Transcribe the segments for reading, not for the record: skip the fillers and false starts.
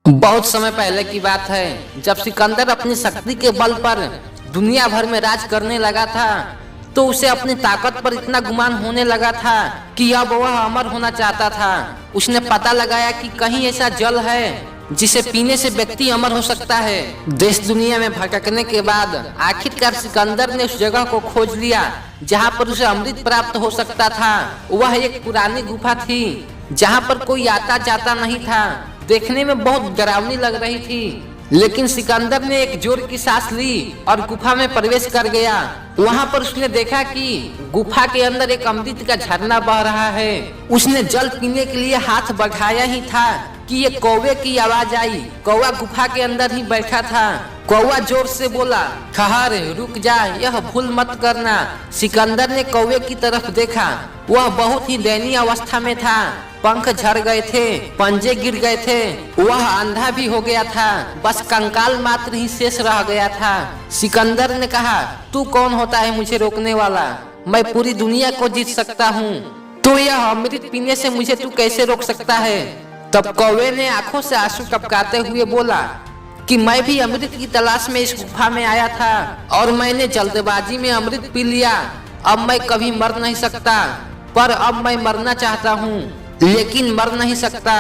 बहुत समय पहले की बात है, जब सिकंदर अपनी शक्ति के बल पर दुनिया भर में राज करने लगा था, तो उसे अपनी ताकत पर इतना गुमान होने लगा था कि अब वह अमर होना चाहता था। उसने पता लगाया कि कहीं ऐसा जल है जिसे पीने से व्यक्ति अमर हो सकता है। देश दुनिया में भटकने के बाद आखिरकार सिकंदर ने उस जगह को खोज लिया जहाँ पर उसे अमृत प्राप्त हो सकता था। वह एक पुरानी गुफा थी जहाँ पर कोई आता जाता नहीं था। देखने में बहुत डरावनी लग रही थी, लेकिन सिकंदर ने एक जोर की सांस ली और गुफा में प्रवेश कर गया। वहाँ पर उसने देखा कि गुफा के अंदर एक अमृत का झरना बह रहा है। उसने जल पीने के लिए हाथ बढ़ाया ही था कि ये कौवे की आवाज आई। कौवा गुफा के अंदर ही बैठा था। कौवा जोर से बोला, ठहर, रुक जा, यह भूल मत करना। सिकंदर ने कौवे की तरफ देखा। वह बहुत ही दयनीय अवस्था में था। पंख झड़ गए थे, पंजे गिर गए थे, वह अंधा भी हो गया था, बस कंकाल मात्र ही शेष रह गया था। सिकंदर ने कहा, तू कौन होता है मुझे रोकने वाला? मैं पूरी दुनिया को जीत सकता हूँ, तो यह अमृत पीने से मुझे तू कैसे रोक सकता है? तब कौवे ने आंखों से आंसू टपकाते हुए बोला कि मैं भी अमृत की तलाश में इस गुफा में आया था और मैंने जल्दबाजी में अमृत पी लिया। अब मैं कभी मर नहीं सकता, पर अब मैं मरना चाहता हूँ, लेकिन मर नहीं सकता।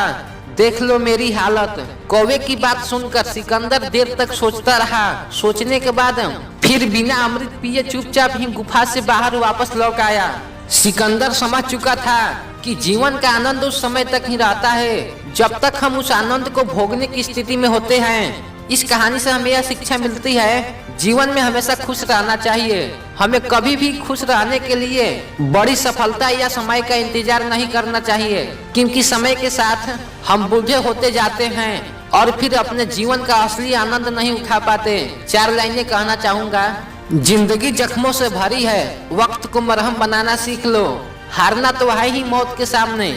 देख लो मेरी हालत। कौवे की बात सुनकर सिकंदर देर तक सोचता रहा। सोचने के बाद फिर बिना अमृत पिए चुपचाप ही गुफा से बाहर वापस लौट आया। सिकंदर समझ चुका था कि जीवन का आनंद उस समय तक ही रहता है जब तक हम उस आनंद को भोगने की स्थिति में होते हैं। इस कहानी से हमें यह शिक्षा मिलती है, जीवन में हमेशा खुश रहना चाहिए। हमें कभी भी खुश रहने के लिए बड़ी सफलता या समय का इंतजार नहीं करना चाहिए, क्योंकि समय के साथ हम बूढ़े होते जाते हैं और फिर अपने जीवन का असली आनंद नहीं उठा पाते। 4 लाइनें कहना चाहूंगा। जिंदगी जख्मों से भरी है, वक्त को मरहम बनाना सीख लो। हारना तो है ही मौत के सामने,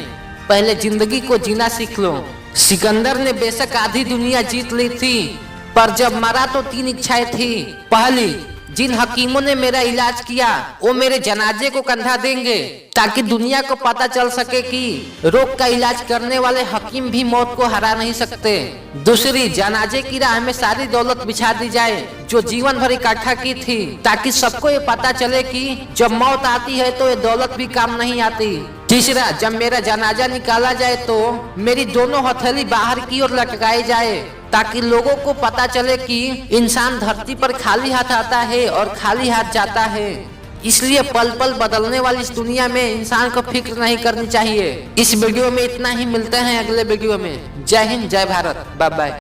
पहले जिंदगी को जीना सीख लो। सिकंदर ने बेशक आधी दुनिया जीत ली थी, पर जब मरा तो 3 इच्छाएं थी। पहली, जिन हकीमों ने मेरा इलाज किया वो मेरे जनाजे को कंधा देंगे ताकि दुनिया को पता चल सके कि रोग का इलाज करने वाले हकीम भी मौत को हरा नहीं सकते। दूसरी, जनाजे की राह में सारी दौलत बिछा दी जाए जो जीवन भर इकट्ठा की थी, ताकि सबको ये पता चले कि जब मौत आती है तो ये दौलत भी काम नहीं आती। तीसरा, जब मेरा जनाजा निकाला जाए तो मेरी दोनों हथेली बाहर की ओर लटकाई जाए ताकि लोगों को पता चले कि इंसान धरती पर खाली हाथ आता है और खाली हाथ जाता है। इसलिए पल पल बदलने वाली इस दुनिया में इंसान को फिक्र नहीं करनी चाहिए। इस वीडियो में इतना ही, मिलते हैं अगले वीडियो में। जय हिंद, जय भारत, बाय बाय।